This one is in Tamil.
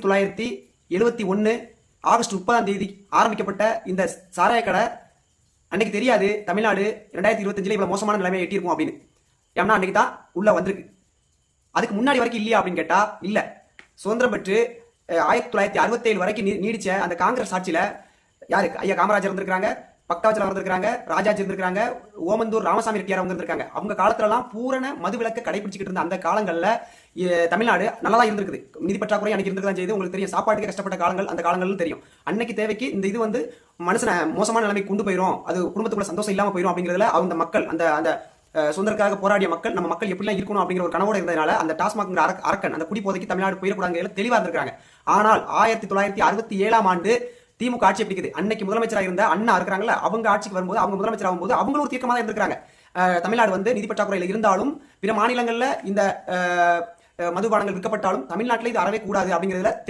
1971 ஆகஸ்ட் 30 ஆரம்பிக்கப்பட்ட இந்த சாராய கடை அன்னைக்கு தெரியாது தமிழ்நாடு 2025 இவ்வளவு மோசமான நிலைமையை எட்டியிருக்கும் அப்படின்னு. ஏன்னா அன்னைக்கு தான் உள்ள வந்திருக்கு. அதுக்கு முன்னாடி வரைக்கும் இல்லையா அப்படின்னு கேட்டா இல்ல. சுதந்திரம் பெற்று 1967 வரைக்கும் நீடிச்ச அந்த காங்கிரஸ் ஆட்சியில யாரு ஐயா காமராஜர் இருந்திருக்காங்க, பக்தாவச்சலம் இருந்திருக்காங்க, ராஜாஜி இருந்திருக்காங்க, ஓமந்தூர் ராமசாமி ரெட்டியார் இருந்திருக்காங்க. அவங்க காலத்துல எல்லாம் பூரண மதுவிலக்கு கடைபிடிச்சிட்டு இருந்த அந்த காலங்கள்ல தமிழ்நாடு நல்லா தான் இருந்திருக்குது. நிதி பற்றாக்குறை அன்னைக்கு இருந்துதான் செய்து. உங்களுக்கு தெரியும், சாப்பாட்டுக்கு கஷ்டப்பட்ட காலங்கள் அந்த காலங்கள் தெரியும். அன்னைக்கு தேவைக்கு இந்த இது வந்து மனுஷனை மோசமான நிலைமை கொண்டு போயிடும், அது குடும்பத்துக்குள்ள சந்தோஷம் இல்லாம போயிடும் அப்படிங்கிறதுல அந்த மக்கள் அந்த அந்த சுதந்திரக்காக போராடிய மக்கள், நம்ம மக்கள் எப்படிலாம் இருக்கணும் அப்படிங்கிற ஒரு கனவோட இருந்ததுனால அந்த டாஸ்மாக் அரக்கன் அந்த குடிப்போதைக்கு தமிழ்நாடு போயிடக்கூடாது தெளிவா இருந்திருக்காங்க. ஆனால் 1967 திமுக ஆட்சி பிடிக்குது. அன்னைக்கு முதலமைச்சராக இருந்த அண்ணா இருக்கிறாங்கல்ல, அவங்க ஆட்சிக்கு வரும்போது அவங்க முதலமைச்சர் ஆகும்போது அவங்களும் ஒரு தீர்க்கமாக இருந்திருக்காங்க. தமிழ்நாடு வந்து நிதி பற்றாக்குறையில் இருந்தாலும் பிற மாநிலங்கள்ல இந்த மதுபானங்கள் விற்கப்பட்டாலும் தமிழ்நாட்டில் இது அறவே கூடாது அப்படிங்கிறதுல